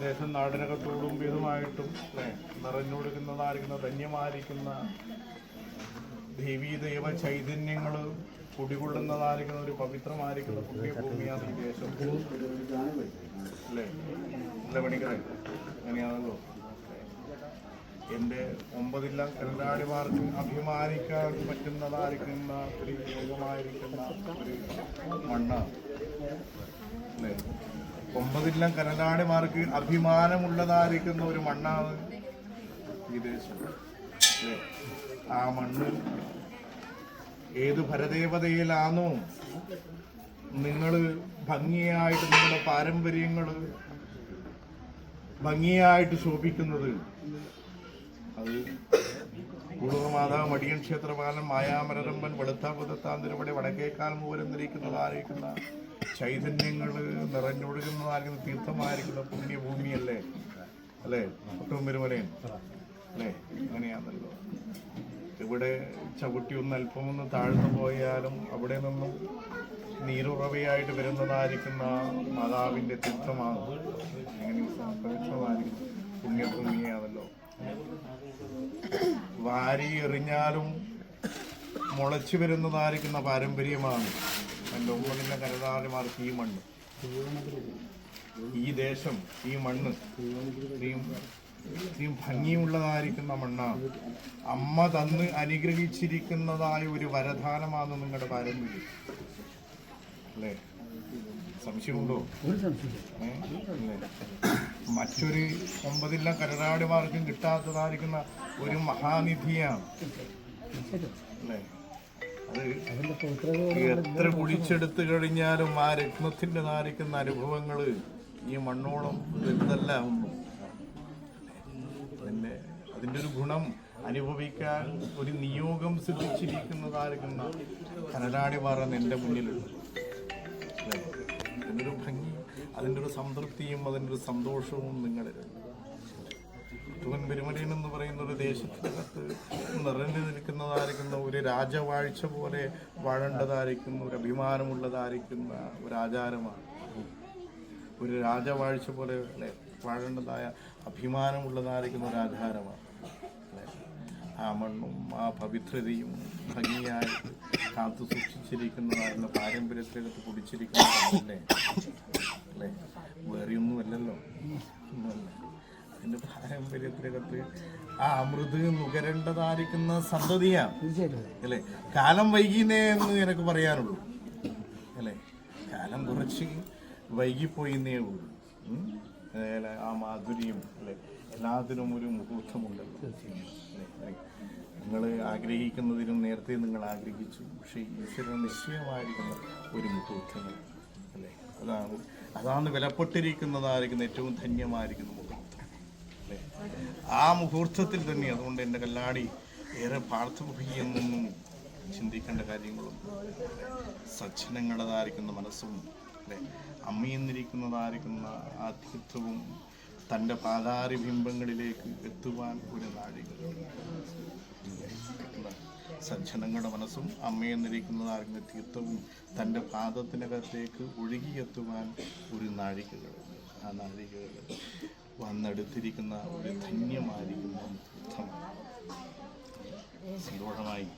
ദേശം നാടിനകത്തോടും ഭേദമായിട്ടും നിറഞ്ഞൊടുക്കുന്നതായിരിക്കുന്ന ധന്യമായിരിക്കുന്ന ദേവീ ദൈവ ചൈതന്യങ്ങൾ കുടികൊള്ളുന്നതായിരിക്കുന്ന ഒരു പവിത്രമായിരിക്കുന്ന പുണ്യഭൂമിയാണ് ഈ ദേശം അല്ലേ? നല്ല പണിക്കറേ അങ്ങനെയാണല്ലോ. എൻ്റെ 9 കരനാടിമാർക്ക് അഭിമാനിക്കാൻ പറ്റുന്നതായിരിക്കുന്ന ഒരു യോഗമായിരിക്കുന്ന ഒരു മണ്ണാണ് അല്ലേ? 9 കരനാടിമാർക്ക് അഭിമാനമുള്ളതായിരിക്കുന്ന ഒരു മണ്ണാണ് ഈ ദേശം അല്ലേ? ആ മണ്ണ് ഏത് ഭരദേവതയിലാണോ നിങ്ങൾ ഭംഗിയായിട്ട് നിങ്ങളുടെ പാരമ്പര്യങ്ങൾ ഭംഗിയായിട്ട് ശോഭിക്കുന്നത്, അത് കുളുമാതാവ് മടിയൻ ക്ഷേത്രപാലൻ മായാമരമ്പൻ വെളുത്താപുതത്താന്തിരപടി വടക്കേക്കാൽ മൂലന്നിരിക്കുന്നതായിരിക്കുന്ന ചൈതന്യങ്ങൾ നിറഞ്ഞൊഴുകുന്നതായിരിക്കുന്ന തീർത്ഥമായിരിക്കുന്ന പുണ്യഭൂമിയല്ലേ അല്ലേ? ഒട്ടും പെരുമലയൻ അല്ലേ? അങ്ങനെയാണല്ലോ. ഇവിടെ ചവിട്ടി ഒന്ന് അല്പമൊന്ന് താഴ്ന്നു പോയാലും അവിടെ നിന്നും നീരുറവയായിട്ട് വരുന്നതായിരിക്കുന്ന മാതാവിൻ്റെ തീർത്ഥമാണ്. അങ്ങനെ പവിത്രമായിരിക്കും പുണ്യഭൂമിയാണല്ലോ. വാരി എറിഞ്ഞാലും മുളച്ചു വരുന്നതായിരിക്കുന്ന പാരമ്പര്യമാണ് എൻ്റെ 9 കരനാടിമാർക്ക് ഈ മണ്ണ്, ഈ ദേശം, ഈ മണ്ണ് ഇത്രയും ഭംഗിയുള്ളതായിരിക്കുന്ന മണ്ണാണ്. അമ്മ തന്ന് അനുഗ്രഹിച്ചിരിക്കുന്നതായ ഒരു വരദാനമാണ് നിങ്ങളുടെ പാരമ്പര്യം അല്ലേ? സംശയമുണ്ടോ? മറ്റൊരു 9 കരനാടിമാർക്കും കിട്ടാത്തതായിരിക്കുന്ന ഒരു മഹാനിധിയാണ് അല്ലേ? അത് എത്ര കുഴിച്ചെടുത്തു കഴിഞ്ഞാലും ആ രത്നത്തിൻ്റെ നാരിക്കുന്ന അനുഭവങ്ങൾ ഈ മണ്ണോളം വലുതല്ല ഒന്നും. അതിൻ്റെ ഒരു ഗുണം അനുഭവിക്കാൻ ഒരു നിയോഗം സിദ്ധിച്ചിരിക്കുന്നതായിരിക്കുന്ന കരനാടിമാർ എൻ്റെ മുന്നിലുണ്ട്. അതിൻ്റെ ഒരു ഭംഗി, അതിൻ്റെ ഒരു സംതൃപ്തിയും അതിൻ്റെ ഒരു സന്തോഷവും നിങ്ങളിൽ തൂവൻ പെരുമലയൻ എന്ന് പറയുന്ന ഒരു ദേശത്തിനകത്ത് നിറഞ്ഞു നിൽക്കുന്നതായിരിക്കുന്ന ഒരു രാജവാഴ്ച പോലെ വാഴേണ്ടതായിരിക്കുന്ന ഒരു അഭിമാനമുള്ളതായിരിക്കുന്ന ഒരു ആചാരമാണ്. ഒരു രാജവാഴ്ച പോലെ അല്ലെ വാഴേണ്ടതായ അഭിമാനമുള്ളതായിരിക്കുന്ന ഒരു ആചാരമാണ് അല്ലെ? ആ മണ്ണും ആ പവിത്രതയും ഭംഗിയായിട്ട് കാത്തു സൂക്ഷിച്ചിരിക്കുന്നതായിരുന്ന പാരമ്പര്യത്തിനകത്ത് കുടിച്ചിരിക്കുന്നതല്ലേ അല്ലേ? വേറെയൊന്നുമല്ലല്ലോ, ഒന്നുമല്ല. അതിൻ്റെ പാരമ്പര്യത്തിനകത്ത് ആ അമൃത് നുകരേണ്ടതായിരിക്കുന്ന സന്തതിയാണ് അല്ലേ? കാലം വൈകിനേ എന്ന് എനിക്ക് പറയാനുള്ളൂ അല്ലേ? കാലം കുറച്ച് വൈകിപ്പോയിന്നേ ഉള്ളൂ. ആ മാധുര്യം അല്ലേ? എല്ലാത്തിനും ഒരു മുഹൂർത്തമുണ്ടല്ലോ അല്ലേ? നിങ്ങൾ ആഗ്രഹിക്കുന്നതിനും നേരത്തെ നിങ്ങൾ ആഗ്രഹിച്ചു, പക്ഷേ ഈശ്വരൻ നിശ്ചയമായിരിക്കുന്ന ഒരു മുഹൂർത്തങ്ങൾ അല്ലേ? അതാണ് വിലപ്പെട്ടിരിക്കുന്നതായിരിക്കുന്ന ഏറ്റവും ധന്യമായിരിക്കുന്ന മുഹൂർത്തം അല്ലേ? ആ മുഹൂർത്തത്തിൽ തന്നെ അതുകൊണ്ട് എൻ്റെ കല്ലാടി ഏറെ പാർത്ഥിവെന്നൊന്നും ചിന്തിക്കേണ്ട കാര്യങ്ങളും സജ്ജനങ്ങളതായിരിക്കുന്ന മനസ്സും അല്ലേ? അമ്മയെന്നിരിക്കുന്നതായിരിക്കുന്ന ആ തീർത്ഥവും തൻ്റെ പാതാരബിംബങ്ങളിലേക്ക് എത്തുവാൻ ഒരു നാഴിക. സജ്ജനങ്ങളുടെ മനസ്സും അമ്മയെന്നിരിക്കുന്നതായിരിക്കുന്ന തീർത്ഥവും തൻ്റെ പാദത്തിനകത്തേക്ക് ഒഴുകിയെത്തുവാൻ ഒരു നാഴികകൾ. ആ നാഴികകൾ വന്നെടുത്തിരിക്കുന്ന ഒരു ധന്യമായിരിക്കുന്ന തീർത്ഥം സന്തോഷമായി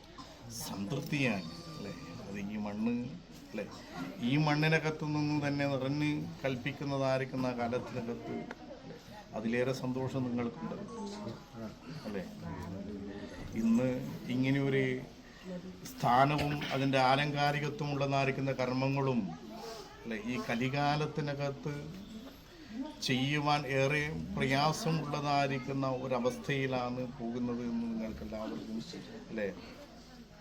സംതൃപ്തിയായി അല്ലേ? അത് ഈ മണ്ണ് അല്ലേ? ഈ മണ്ണിനകത്തു നിന്ന് തന്നെ നിറഞ്ഞ് കൽപ്പിക്കുന്നതായിരിക്കുന്ന കാലത്തിനകത്ത് അതിലേറെ സന്തോഷം നിങ്ങൾക്കുണ്ട് അല്ലേ? ഇന്ന് ഇങ്ങനെയൊരു സ്ഥാനവും അതിൻ്റെ ആലങ്കാരികത്വം ഉള്ളതായിരിക്കുന്ന കർമ്മങ്ങളും അല്ലെ ഈ കലികാലത്തിനകത്ത് ചെയ്യുവാൻ ഏറെ പ്രയാസമുള്ളതായിരിക്കുന്ന ഒരവസ്ഥയിലാണ് പോകുന്നത് എന്ന് നിങ്ങൾക്കെല്ലാവർക്കും അല്ലേ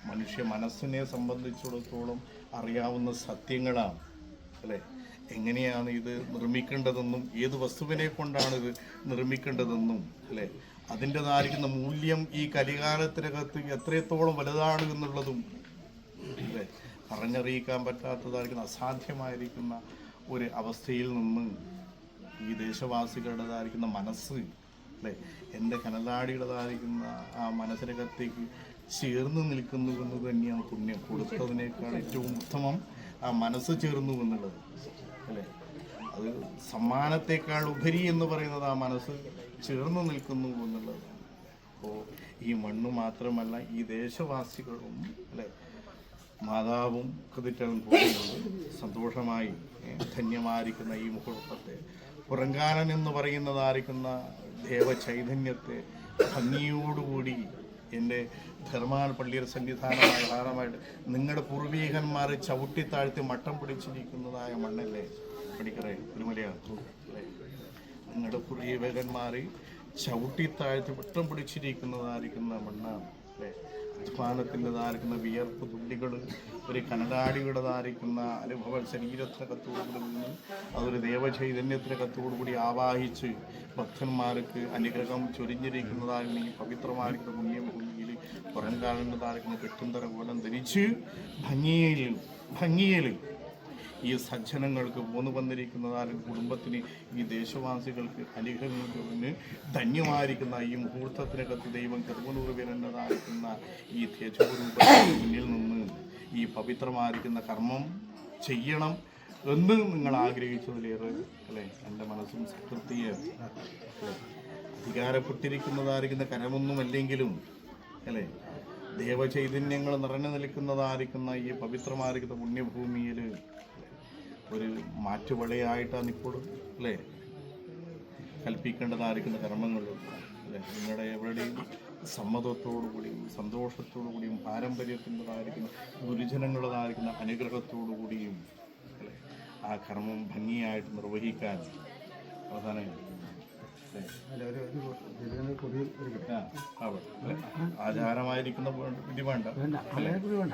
മനുഷ്യ മനസ്സിനെ സംബന്ധിച്ചിടത്തോളം അറിയാവുന്ന സത്യങ്ങളാണ് അല്ലേ? എങ്ങനെയാണ് ഇത് നിർമ്മിക്കേണ്ടതെന്നും ഏത് വസ്തുവിനെ കൊണ്ടാണ് ഇത് നിർമ്മിക്കേണ്ടതെന്നും അല്ലേ അതിൻ്റെതായിരിക്കുന്ന മൂല്യം ഈ കലികാലത്തിനകത്ത് എത്രത്തോളം വലുതാണ് എന്നുള്ളതും അല്ലേ പറഞ്ഞറിയിക്കാൻ പറ്റാത്തതായിരിക്കുന്ന അസാധ്യമായിരിക്കുന്ന ഒരു അവസ്ഥയിൽ നിന്ന് ഈ ദേശവാസികളുടേതായിരിക്കുന്ന മനസ്സ് അല്ലേ എൻ്റെ കനലാടിയുടേതായിരിക്കുന്ന ആ മനസ്സിനകത്തേക്ക് ചേർന്ന് നിൽക്കുന്നു എന്ന് തന്നെയാണ് പുണ്യം. കൊടുത്തതിനേക്കാൾ ഏറ്റവും ഉത്തമം ആ മനസ്സ് ചേർന്നു എന്നുള്ളത് അല്ലേ. അത് സമ്മാനത്തെക്കാൾ ഉപരി എന്ന് പറയുന്നത് ആ മനസ്സ് ചേർന്ന് നിൽക്കുന്നു എന്നുള്ളത്. അപ്പോൾ ഈ മണ്ണ് മാത്രമല്ല, ഈ ദേശവാസികളും അല്ലേ, മാതാവും കതിറ്റലും പോലെയുള്ള സന്തോഷമായി ധന്യമായിരിക്കുന്ന ഈ മുഹൂർത്തത്തെ, പുറങ്കാലൻ എന്ന് പറയുന്നതായിരിക്കുന്ന ദേവചൈതന്യത്തെ ഭംഗിയോടുകൂടി എൻ്റെ ധർമാൽ പള്ളിയുടെ സന്നിധാനമായ ധാരമായിട്ട് നിങ്ങളുടെ പൂർവീകന്മാർ ചവിട്ടിത്താഴ്ത്തി മട്ടം പിടിച്ചിരിക്കുന്നതായ മണ്ണല്ലേ പടിക്കറേ തിരുമലയാത്തു അല്ലേ. നിങ്ങളുടെ പൂർവീകന്മാർ ചവിട്ടിത്താഴ്ത്തി മട്ടം പിടിച്ചിരിക്കുന്നതായിരിക്കുന്ന മണ്ണാണ് അല്ലേ. അധ്വാനത്തിൻ്റെതായിരിക്കുന്ന വിയർപ്പ് തുള്ളികൾ ഒരു കനലാടിയുടേതായിരിക്കുന്ന അനുഭവ ശരീരത്തിനകത്തോടുകൂടി നിന്ന് അതൊരു ദേവചൈതന്യത്തിനകത്തോടുകൂടി ആവാഹിച്ച് ഭക്തന്മാർക്ക് അനുഗ്രഹം ചൊരിഞ്ഞിരിക്കുന്നതായിരിക്കുന്ന ഈ പവിത്രമായിരിക്കുന്ന പുണ്യഭൂമിയിൽ പുറംകാലൻ്റെതായിരിക്കുന്ന കെട്ടുന്തര കോലം ധരിച്ച് ഭംഗിയിൽ ഈ സജ്ജനങ്ങൾക്ക് പോന്നു വന്നിരിക്കുന്നതായ കുടുംബത്തിന്, ഈ ദേശവാസികൾക്ക് അനുഗ്രഹങ്ങൾക്ക് ധന്യമായിരിക്കുന്ന ഈ മുഹൂർത്തത്തിനകത്ത് ദൈവം കരുവനൂർവരൻ്റെതായിരിക്കുന്ന ഈ തേജോരൂപത്തിന് മുന്നിൽ നിന്ന് ഈ പവിത്രമായിരിക്കുന്ന കർമ്മം ചെയ്യണം എന്ന് നിങ്ങൾ ആഗ്രഹിച്ചതിലേറെ അല്ലേ എൻ്റെ മനസ്സും സംതൃപ്തിയെ അധികാരപ്പെട്ടിരിക്കുന്നതായിരിക്കുന്ന കരമൊന്നുമല്ലെങ്കിലും അല്ലേ ദേവചൈതന്യങ്ങൾ നിറഞ്ഞു നിൽക്കുന്നതായിരിക്കുന്ന ഈ പവിത്രമായിരിക്കുന്ന പുണ്യഭൂമിയിൽ ഒരു മാറ്റുവളയായിട്ടാണ് ഇപ്പോൾ അല്ലേ കൽപ്പിക്കേണ്ടതായിരിക്കുന്ന കർമ്മങ്ങളും അല്ലേ. നിങ്ങളുടെ എവിടെയും സമ്മതത്തോടുകൂടിയും സന്തോഷത്തോടുകൂടിയും പാരമ്പര്യത്തിൻ്റെതായിരിക്കുന്ന ഗുരുജനങ്ങളുടേതായിരിക്കുന്ന അനുഗ്രഹത്തോടുകൂടിയും അല്ലേ ആ കർമ്മം ഭംഗിയായിട്ട് നിർവഹിക്കാൻ അവസാനം ആചാരമായിരിക്കുന്ന വിധി വേണ്ട, ആചാരക്കുറി വേണ്ട.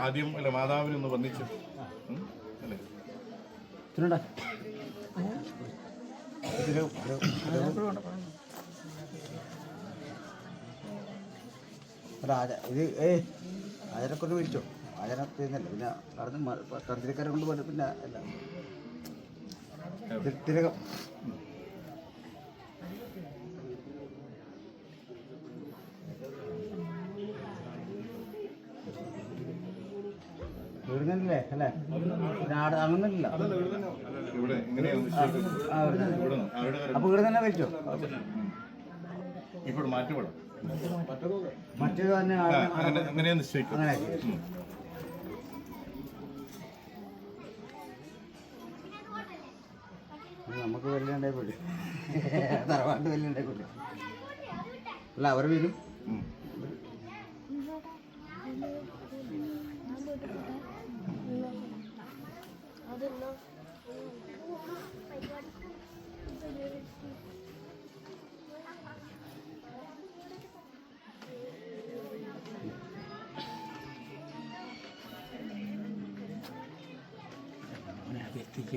ആദ്യം അല്ലെ മാതാവിനൊന്ന് വന്നിച്ചു അല്ലേ. ഇത് ആചാരക്കുറി മേടിച്ചോ? ആചാരം ചെയ്യുന്നല്ല, പിന്നെ നടന്ന് തന്ത്രിക്കാരെ കൊണ്ട് പോലെ പിന്നെ അല്ല തിലകം വീടുന്നല്ലേ അല്ലേ, അങ്ങനല്ല. അപ്പൊ ഇവിടെ തന്നെ കഴിച്ചോ? ഇപ്പോൾ മാറ്റുപെടാം മറ്റേത് തന്നെ അങ്ങനെ നിശ്ചയിക്കും. അങ്ങനെ നമുക്ക് വെല്ലുണ്ടായി പോലെ തറവാട്ട് വെല്ലുണ്ടായി പോലെ അല്ല അവർ വരും.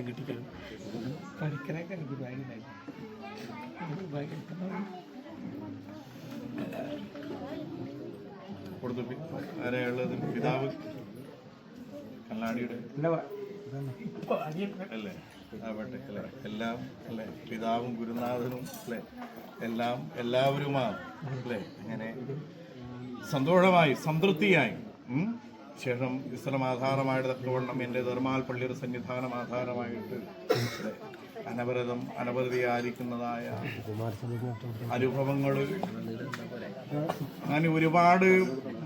കിട്ടിക്കണം പഠിക്കണൊക്കെ എനിക്ക് ഭയങ്കര ആരെയുള്ളത് പിതാവ് കല്ലാടിയുടെ അല്ലേ ആവട്ടെ അല്ലേ, എല്ലാം അല്ലേ പിതാവും ഗുരുനാഥനും അല്ലേ എല്ലാവരുമാണ് അല്ലേ. അങ്ങനെ സന്തോഷമായി സംതൃപ്തിയായി ശേഷം ഇസ്ലാം ആധാരമായിട്ട് തക്കവണ്ണം എൻ്റെ ധർമാൽ പള്ളിയുടെ സന്നിധാനം ആധാരമായിട്ട് അനവധിയായിരിക്കുന്നതായ അനുഭവങ്ങൾ, അങ്ങനെ ഒരുപാട്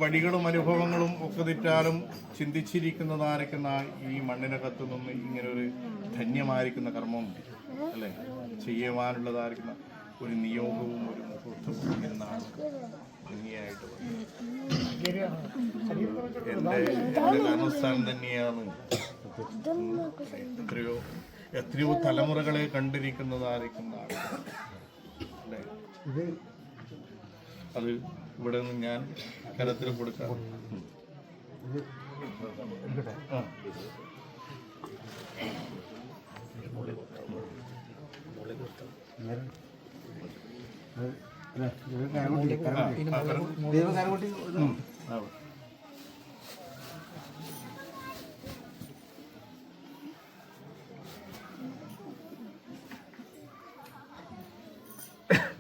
വഴികളും അനുഭവങ്ങളും ഒക്കെ തെറ്റാലും ചിന്തിച്ചിരിക്കുന്നതായിരിക്കുന്ന ഈ മണ്ണിനകത്തു നിന്ന് ഇങ്ങനൊരു ധന്യമായിരിക്കുന്ന കർമ്മം അല്ലേ ചെയ്യുവാനുള്ളതായിരിക്കുന്ന ഒരു നിയോഗവും ഒരു മുഹൂർത്തവും എന്നാണ് ഭംഗിയായിട്ട് എൻ്റെ കാരണസ്ഥാനം തന്നെയാണ്. എത്രയോ തലമുറകളെ കണ്ടിരിക്കുന്നതായിരിക്കുന്ന അല്ലേ. അത് ഇവിടെ നിന്ന് ഞാൻ കരത്തിൽ കൊടുക്കാം.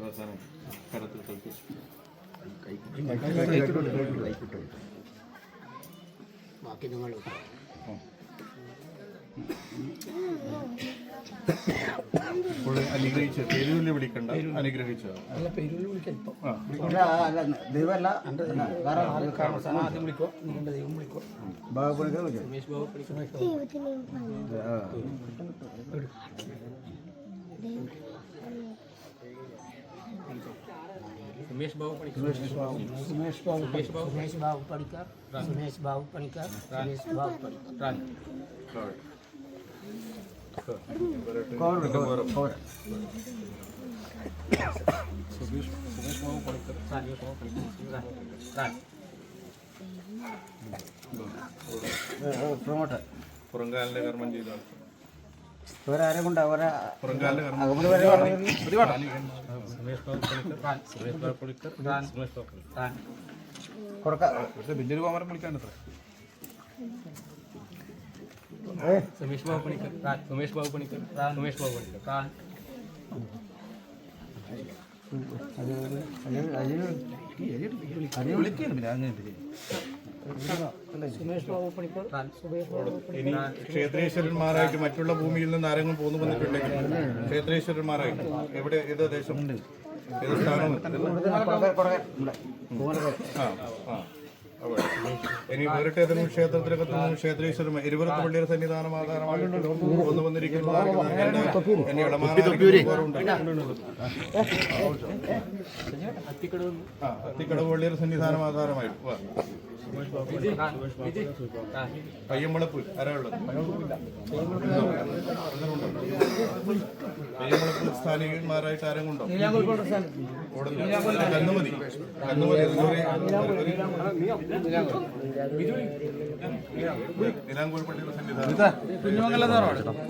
അവസാനം കരത്തിൽ കൽപ്പിച്ചു. ബാക്കി നിങ്ങൾ അനുഗ്രഹിച്ച് പേരുവിളി വിളിക്കണ്ട, അനുഗ്രഹിച്ചു. അല്ല പേരുള്ളിൽ വിളിക്കാം ഇപ്പം ദൈവമല്ല ആദ്യം വിളിക്കോ നിങ്ങളുടെ ദൈവം വിളിക്കോ സുമേഷ് ബാബു സുമേഷ് ബാബു പണിക്കർ സുമേഷ് ബാബു പണിക്കർ സുമേഷ് ബാബു പണിക്കർ പുറങ്കാലിന്റെ കർമ്മം ചെയ്ത ഒരാരെ കൊണ്ടാ പുറങ്കാലിന്റെ കർമ്മം വലിയൊരു കോമരം വിളിക്കാണ്ട് സുമേഷ് ബാബു പണിക്കർ സുമേഷ് ബാബു പണിക്കർ സുമേഷ് ബാബു പണിക്കർ സുമേഷ് ബാബു പണിക്കർ സുമേഷ് ബാബു ഇനി ക്ഷേത്രീശ്വരന്മാരായിട്ട് മറ്റുള്ള ഭൂമിയിൽ നിന്ന് ആരെങ്കിലും പോന്നു വന്നിട്ടുണ്ടെങ്കിൽ ക്ഷേത്രീശ്വരന്മാരായിട്ട് എവിടെ ഏത് ദേശം ഏത് സ്ഥാനം ഇനി വേറിട്ട് ഏതെങ്കിലും ക്ഷേത്രത്തിലൊക്കെ ക്ഷേത്രീശ്വരൻ ഇരുപത്തി പള്ളിയുടെ സന്നിധാനം ആധാരമായിട്ട് കൊന്നു വന്നിരിക്കുന്നതായിരിക്കും എന്നെ അത്തിക്കടവ് പള്ളിയുടെ സന്നിധാനം ആധാരമായിട്ട് പയ്യമ്പളപ്പ് ആരാ ഉള്ളത്? പയ്യമ്പളപ്പ് സ്ഥാനികന്മാരായിട്ട് ആരും കൊണ്ടോ? കന്നുമതി നിലാങ്കോൽ പള്ളിയുടെ സന്നിധാനം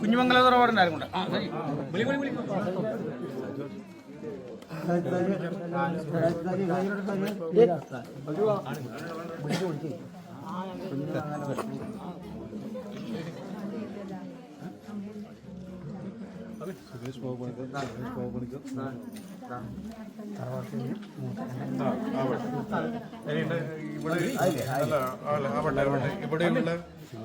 കുഞ്ഞുമംഗല തറവാടുണ്ടായിരുന്നു സുരേഷ് ബാബു പണിക്കർ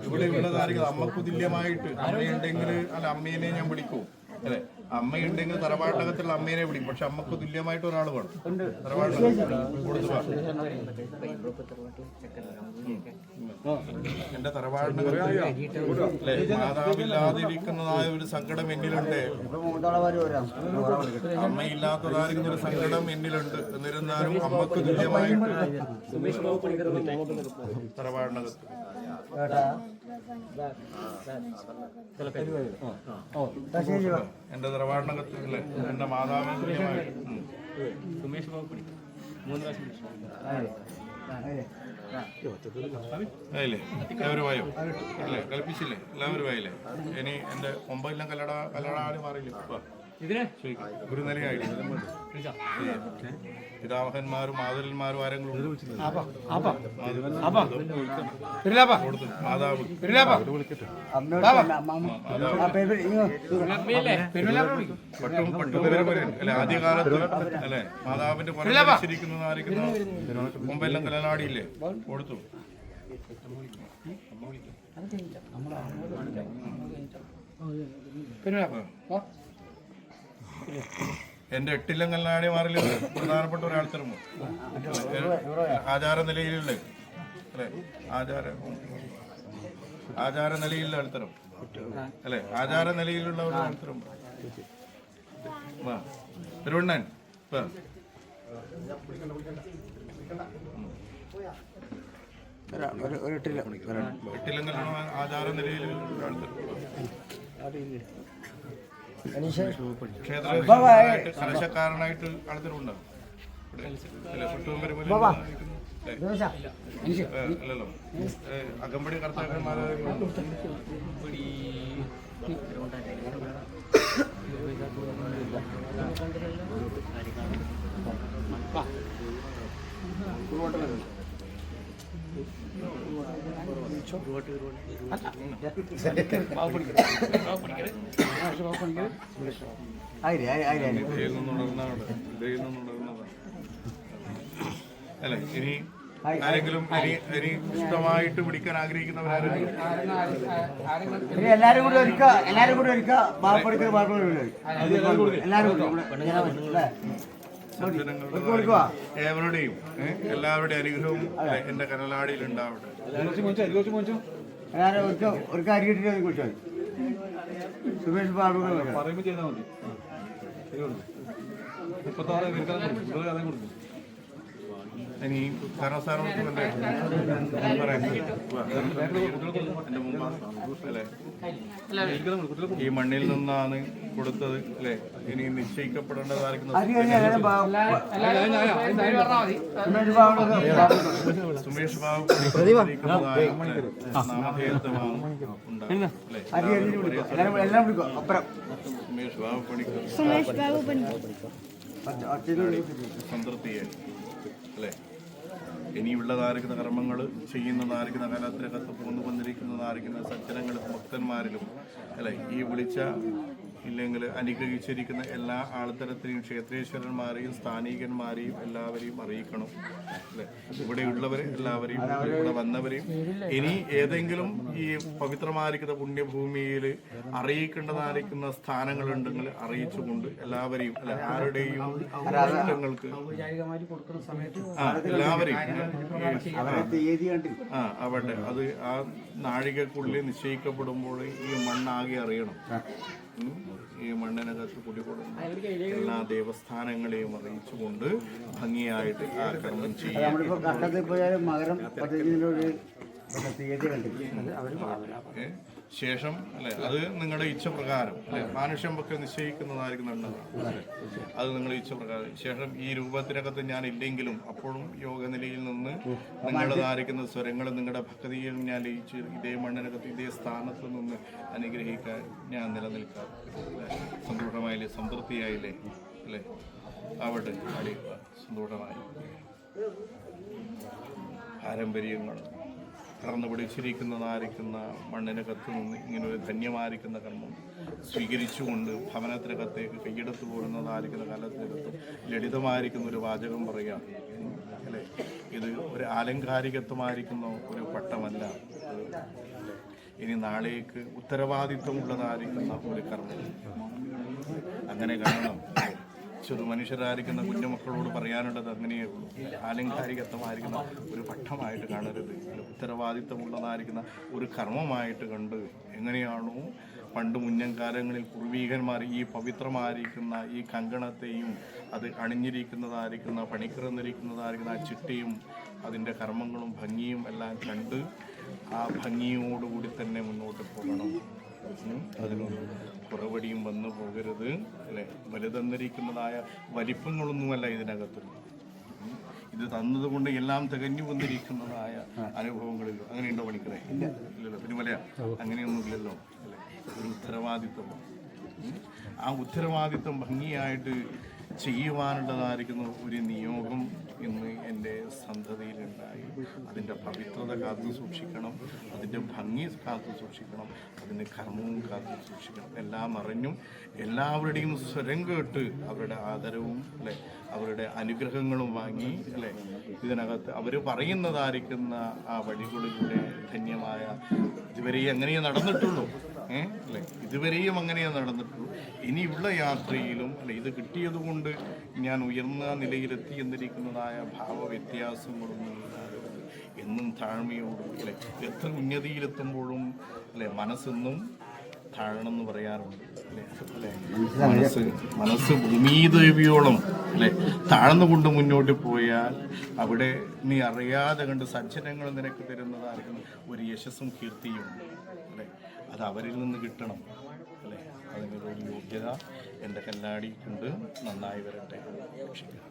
ഇവിടെയുള്ളതായിരിക്കും അമ്മക്ക് തുല്യമായിട്ട് അമ്മയുണ്ടെങ്കിൽ അല്ല അമ്മേനെ ഞാൻ വിളിക്കൂ അല്ലെ അമ്മയുണ്ടെങ്കിൽ തറവാട്ടകത്തുള്ള അമ്മേനെ വിളിക്കും പക്ഷെ അമ്മക്ക് തുല്യമായിട്ട് ഒരാൾ വേണം തറവാട്ടകത്ത് കൊടുത്തു എന്റെ തറവാടിനകത്ത് മാതാവില്ലാതിരിക്കുന്നതായ ഒരു സങ്കടം എന്നിലുണ്ട് അമ്മയില്ലാത്തതായിരിക്കുന്ന ഒരു സങ്കടം എന്നിലുണ്ട് എന്നിരുന്നാലും അമ്മക്ക് തുല്യമായിട്ട് തറവാടിനകത്ത് എന്റെ തറവാടിനകത്ത് അല്ലേ എന്റെ മാതാവിന് തുല്യമായിട്ട് സുമേഷ് ബാബു പണിക്കർ 3 ആയില്ലേ എല്ലാവരും ആയോ അല്ലേ കൽപ്പിച്ചില്ലേ എല്ലാവരും ആയില്ലേ ഇനി എന്റെ ഒമ്പതെല്ലാം കല്ലടാടി മാറിയില്ലേ ഗുരുനിലയായില്ലേ പിതാമഹന്മാരും മാതൃന്മാരും ആരെങ്കിലും കൊടുത്തു മാതാവ് പട്ടുപേര് അല്ലെ ആദ്യകാലത്ത് അല്ലെ മാതാവിന്റെ പുറത്തിരിക്കുന്നതായിരിക്കുന്ന മുമ്പെല്ലാം കലനാടിയില്ലേ കൊടുത്തു എന്റെ എട്ടിലും കല്ലാടി മാറില് പ്രധാനപ്പെട്ട ഒരാൾത്തരും ആചാര നിലയിലുള്ള അല്ലെ ആചാര നിലയിലുള്ള ആൾത്തരം അല്ലെ ആചാര നിലയിലുള്ള ഒരു ആൾത്തരം തിരുവണ്ണൻ എട്ടിലും കല്ലാണ് ആചാര നിലയിലുള്ള ആൾത്തരം ക്ഷേത്രകാരനായിട്ട് കലശക്കാരനായിട്ട് ആൾക്കാരുണ്ടാവും അല്ലല്ലോ അകമ്പടി കർത്താക്കന്മാരെ അല്ലെ ഇനി ആരെങ്കിലും ഇനി ഇഷ്ടമായിട്ട് പിടിക്കാൻ ആഗ്രഹിക്കുന്നവരാരെങ്കിലും ഇനി എല്ലാരും കൂടി ഒരുക്ക ബാപ്പടിക്കൽ ഏവരുടെയും എല്ലാവരുടെയും അനുഗ്രഹവും എന്റെ കനലാടിയിൽ ഉണ്ടാവട്ടെ. ഒരു കാര്യം കിട്ടിയിട്ട് കുറിച്ചാൽ സുമേഷ് ബാബു പറയുമ്പോൾ ചെയ്താൽ മതി. 36 കൊടുക്കും. ഇനി കാരണം സാറിനോട് എന്റെ മുമ്പ് അല്ലെ ഈ മണ്ണിൽ നിന്നാണ് കൊടുത്തത് അല്ലെ. ഇനി നിശ്ചയിക്കപ്പെടേണ്ടതായിരിക്കുന്ന സുമേഷ് ബാബു നാമധേയത്വമാണ് സുമേഷ് ബാബു പണിക്കർ സംതൃപ്തിയായി അല്ലെ. ഇനിയുള്ളതായിരിക്കുന്ന കർമ്മങ്ങൾ ചെയ്യുന്നതായിരിക്കുന്ന കാലത്തിനകത്ത് പോന്നു വന്നിരിക്കുന്നതായിരിക്കുന്ന സജ്ജനങ്ങളും ഭക്തന്മാരിലും അല്ലെ ഈ വിളിച്ച ഇല്ലെങ്കിൽ അനുഗ്രഹിച്ചിരിക്കുന്ന എല്ലാ ആൾത്തരത്തിനെയും ക്ഷേത്രേശ്വരന്മാരെയും സ്ഥാനീകന്മാരെയും എല്ലാവരെയും അറിയിക്കണം അല്ലെ. ഇവിടെയുള്ളവരെ എല്ലാവരെയും ഇവിടെ വന്നവരെയും ഇനി ഏതെങ്കിലും ഈ പവിത്രമായിരിക്കുന്ന പുണ്യഭൂമിയിൽ അറിയിക്കേണ്ടതായിരിക്കുന്ന സ്ഥാനങ്ങളുണ്ടെങ്കിൽ അറിയിച്ചുകൊണ്ട് എല്ലാവരെയും അല്ലെ ആരുടെയും ഇഷ്ടങ്ങൾക്ക് എല്ലാവരെയും ആവട്ടെ അത് ആ നാഴികക്കുള്ളിൽ നിശ്ചയിക്കപ്പെടുമ്പോൾ ഈ മണ്ണാകെ അറിയണം. ഈ മണ്ണിനകത്ത് കുടികൊള്ളുന്ന എല്ലാ ദേവസ്ഥാനങ്ങളെയും അറിയിച്ചുകൊണ്ട് ഭംഗിയായിട്ട് ആ കർമ്മം ചെയ്യാൻ ശേഷം അല്ലെ അത് നിങ്ങളുടെ ഇച്ഛപ്രകാരം അല്ലെ മാനുഷ്യം ഒക്കെ നിശ്ചയിക്കുന്നതായിരിക്കും നല്ലതാണ്. അത് നിങ്ങളുടെ ഇച്ഛപ്രകാരം ശേഷം ഈ രൂപത്തിനകത്ത് ഞാൻ ഇല്ലെങ്കിലും അപ്പോഴും യോഗനിലയിൽ നിന്ന് നിങ്ങളുടേതായിരിക്കുന്ന സ്വരങ്ങൾ നിങ്ങളുടെ ഭക്തിയിൽ ഞാൻ ലയിച്ച് ഇതേ മണ്ണിനകത്ത് ഇതേ സ്ഥാനത്ത് നിന്ന് അനുഗ്രഹിക്കാൻ ഞാൻ നിലനിൽക്കാം. സന്തോഷമായില്ലേ, സംതൃപ്തിയായില്ലേ അല്ലേ? ആവട്ടെ അറിയുക സന്തോഷമായി. പാരമ്പര്യങ്ങൾ കടന്നു പിടിച്ചിരിക്കുന്നതായിരിക്കുന്ന മണ്ണിനകത്ത് നിന്ന് ഇങ്ങനൊരു ധന്യമായിരിക്കുന്ന കർമ്മം സ്വീകരിച്ചുകൊണ്ട് ഭവനത്തിനകത്തേക്ക് കൈയെടുത്തു പോരുന്നതായിരിക്കുന്ന കാലത്തിനകത്ത് ലളിതമായിരിക്കുന്ന ഒരു വാചകം പറയാം അല്ലേ. ഇത് ഒരു ആലങ്കാരികത്വമായിരിക്കുന്ന ഒരു പട്ടമല്ല. ഇനി നാളേക്ക് ഉത്തരവാദിത്വമുള്ളതായിരിക്കുന്ന ഒരു കർമ്മം അങ്ങനെ കാണണം. ചെറു മനുഷ്യരായിരിക്കുന്ന കുഞ്ഞുമക്കളോട് പറയാനുള്ളത് അങ്ങനെയേ ഉള്ളൂ. ആലങ്കാരികത്വമായിരിക്കുന്ന ഒരു പട്ടമായിട്ട് കാണരുത്. ഉത്തരവാദിത്വമുള്ളതായിരിക്കുന്ന ഒരു കർമ്മമായിട്ട് കണ്ട് എങ്ങനെയാണോ പണ്ട് മുന്നൻ കാലങ്ങളിൽ പൂർവീകന്മാർ ഈ പവിത്രമായിരിക്കുന്ന ഈ കങ്കണത്തെയും അത് അണിഞ്ഞിരിക്കുന്നതായിരിക്കുന്ന പണിക്കിറന്നിരിക്കുന്നതായിരിക്കുന്ന ആ ചിട്ടയും അതിൻ്റെ കർമ്മങ്ങളും ഭംഗിയും എല്ലാം കണ്ട് ആ ഭംഗിയോടുകൂടി തന്നെ മുന്നോട്ട് പോകണം. അതിനൊന്നും കുറവടിയും വന്നു പോകരുത് അല്ലെ. വലുതന്നിരിക്കുന്നതായ വലിപ്പങ്ങളൊന്നുമല്ല ഇതിനകത്തുള്ളൂ. ഇത് തന്നതുകൊണ്ട് എല്ലാം തികഞ്ഞു വന്നിരിക്കുന്നതായ അനുഭവങ്ങളില്ലോ. അങ്ങനെയുണ്ടോ പണിക്കറേ? ഇല്ലല്ലോ. പിന്നെ മലയാ അങ്ങനെയൊന്നും ഇല്ലല്ലോ അല്ലെ. ഒരു ഉത്തരവാദിത്വം, ആ ഉത്തരവാദിത്വം ഭംഗിയായിട്ട് ചെയ്യുവാനുള്ളതായിരിക്കുന്ന ഒരു നിയോഗം ഇന്ന് എൻ്റെ സന്തതിയിലുണ്ടായി. അതിൻ്റെ പവിത്രത കാത്തു സൂക്ഷിക്കണം, അതിൻ്റെ ഭംഗി കാത്തു സൂക്ഷിക്കണം, അതിൻ്റെ കർമ്മവും കാത്തു സൂക്ഷിക്കണം. എല്ലാം അറിഞ്ഞും എല്ലാവരുടെയും സ്വരം കേട്ട് അവരുടെ ആദരവും അല്ലെ അവരുടെ അനുഗ്രഹങ്ങളും വാങ്ങി അല്ലെ ഇതിനകത്ത് അവർ പറയുന്നതായിരിക്കുന്ന ആ വഴികളിലൂടെ ധന്യമായ ഇതുവരെയും അങ്ങനെയേ നടന്നിട്ടുള്ളൂ അല്ലെ. ഇതുവരെയും അങ്ങനെയേ നടന്നിട്ടുള്ളൂ. ഇനിയുള്ള യാത്രയിലും അല്ലെ ഇത് കിട്ടിയത് കൊണ്ട് ഞാൻ ഉയർന്ന നിലയിലെത്തി എന്നിരിക്കുന്നതായ ഭാവവ്യത്യാസങ്ങളൊന്നും എന്നും താഴ്മയോടും അല്ലെ എത്ര ഉന്നതിയിലെത്തുമ്പോഴും അല്ലെ മനസ്സെന്നും താഴണമെന്ന് പറയാറുണ്ട് അല്ലെ. അല്ലെ മനസ്സ് ഭൂമിദേവിയോളം അല്ലെ താഴ്ന്നുകൊണ്ട് മുന്നോട്ട് പോയാൽ അവിടെ നീ അറിയാതെ കണ്ട് സജ്ജനങ്ങൾ നിനക്ക് തരുന്നതായിരിക്കും ഒരു യശസ്സും കീർത്തിയും അല്ലെ. അത് അവരിൽ നിന്ന് കിട്ടണം അല്ലെ. അതിനൊരു യോഗ്യത എൻ്റെ കല്ലാടിക്കുണ്ട്. നന്നായി വരട്ടെ. രക്ഷിക്കുക.